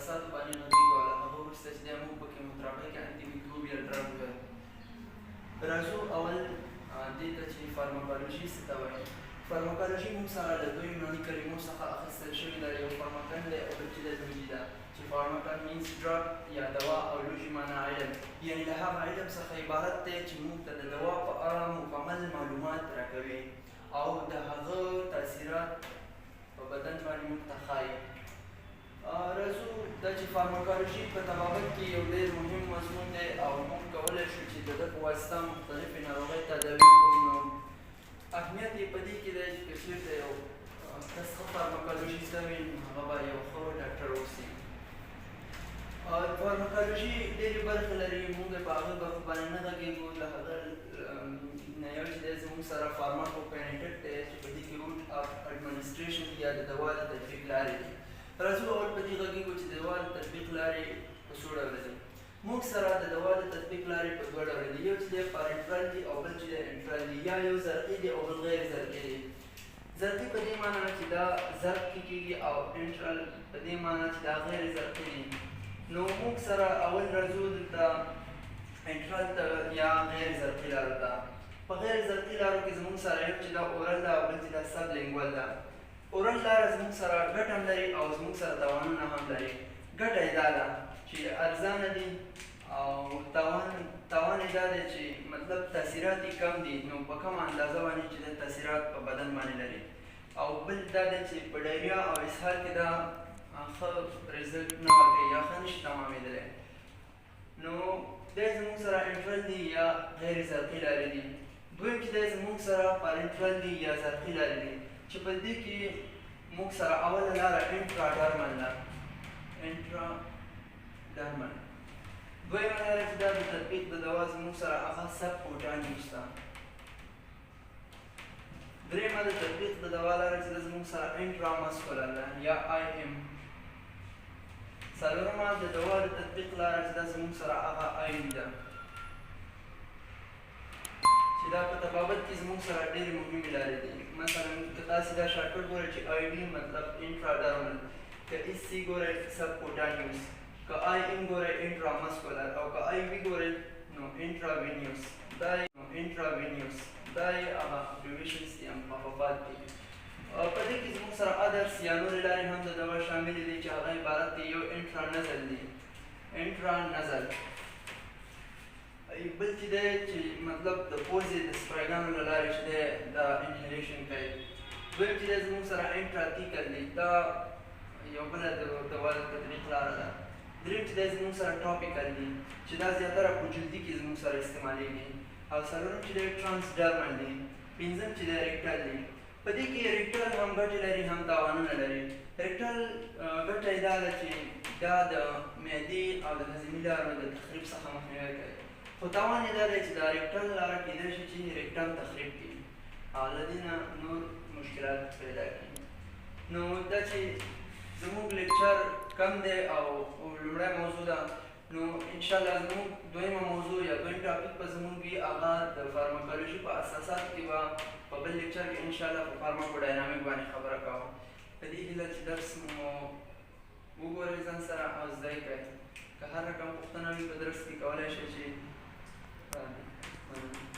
اساساتو باندې غږېږو او له هغه وروسته چې دی موږ پکې مطرحه کې انټي میکروبیل ډرګ وایو. راځو اول دې ته چې فارماکولوژي څه ته وایي. فارماکولوژي موږ سره له دوی یوناني کلمو څخه اخیستل شوې ده. یو فارماکن دی او بل چې دی لوژي ده، چې فارماکن مینس ډرګ یا دوا او لوژي معنا علم، یعنې له هغه علم څخه عبارت دی چې موږ ته د دوا په اړه مکمل معلومات راکوي او د هغه تاثیرات په بدن باندې موږ ته ښایي. راځو دا چې فارماکولوژي په طبابت کې یو ډېر مهم مضمون دی او موږ کولی شو چې د ده په واسطه مختلفې ناروغۍ تداوي کړو. نو اهمیت یې په دې کې دی چې که چېرته یو کس ښه فارماکولوژي زده وي نو هغه به یو ښه ډاکټر اوسي. فارماکولوژي ډېرې برخې لري، موږ په هغه برخو باندې نه غږېږو. له هغه نه یو چې دی زموږ سره فارماکوکاینیټک دی چې په دې کې روټ اف اډمنسټریشن یا د دوا د تطبیق لارې دي. راځو اول په دې غږېږو چې د دوا د تطبیق لارې په څو ډوله دي. موږ سره د دوا د تطبیق لارې په دوه ډوله دي، یو چې دی پارنټرل دي او بل چې دی انټرل دي، یا یو زرقي دي او بل غیر زرقي دي. زرقي په دې معنا چې دا زرق کې کېږي او انټرل په دې معنا چې دا غیر زرقي دي. نو موږ سره اول راځو دلته انټرل ته یا غیر زرقي لارو ته. په غیر زرقي لارو کې زموږ سره یو چې دا اورل ده او بل چې دا سب لینګول ده. اورل لاره زموږ سره ګټه هم لري او زموږ سره تاوانونه هم لري. ګټه یې دا ده چې ارزانه دي او تاوان یې دا دی چې مطلب تاثیرات یې کم دي، نو په کمه اندازه باندې چې د تاثیرات په بدن باندې لري. او بل دا دی چې په ډایریا او اسهال کې دا ښه رزلټ نه ورکوي یا ښه نشي تمامېدلی. نو دی زموږ سره انټرل دي یا غیر زرقي لارې دي. دویم چې دی زموږ سره پارنټرل دي یا زرقي لارې دي، چې په دې کې موږ سره اوله لاره انټراډرمل ده. انټراډرمل. دویمه لاره چې دا د تطبیق د دوا زموږ سره هغه سب کوټانیوس ده. درېیمه د تطبیق د دوا لاره چې دا زموږ سره انټراماسکولر ده یا آی ایم. څلورمه د دوا د تطبیق لاره چې دا زموږ سره هغه آی وي ده، چې دا په طبابت کې زموږ سره ډېرې مهمې لارې دي. مثلا که تاسې دا شارټکټ ګورئ چې آی وي مطلب انټراډرمل، که ایس سی ګورئ سب کوټانیوس، که آی ایم ګورئ انټراماسکولر او که آی وي ګورئ نو انټراوینیوس. دا یې هغه ابریویشنز دي، مخففات دي. په دې کې زموږ سره ادرس یا نورې لارې هم د دوا شاملې دي چې هغه عبارت دي یو انټرانزل دي. انټرانزل بل چې دی چې مطلب د پوزې د سپرایګانو له لارې چې دی دا انهلیشن کوي. دویم چې دی زموږ سره انټراتیکل دي، دا یو بله د دوا د تطبیق لاره ده. دریم چې دی زموږ سره ټاپیکل دي، چې دا زیاتره په جلدي کې زموږ سره استعمالیږي. او څلورم چې دی ټرانسډرمل دي. پنځم چې دی ریکټل دي. په دې کې ریکټل هم ګټې لري هم تاوانونه لري. ریکټل ګټه یې دا ده چې دا د معدې او د هضمي لارو د تخریب څخه مخنیوی کوي. خو تاوان یې دا دی چې دا ریکټل لاره کېدای شي چې ریکټم تخریب کړي او له دې نه نور مشکلات پیدا کړي. نو دا چې زموږ لیکچر کم دی او لومړی موضوع ده، نو انشاءالله زموږ دویمه موضوع یا دویم ټاپک به زموږ وي هغه د فارماکولوژي په اساساتو کې به په بل لیکچر کې انشاءالله په فارماکوډاینامیک باندې خبره کوم. په دې هیله چې درس مو وګورئ ځان سره او زده یې کړئ. که هر رقم پوښتنه وي په درس کې کولی شئ چې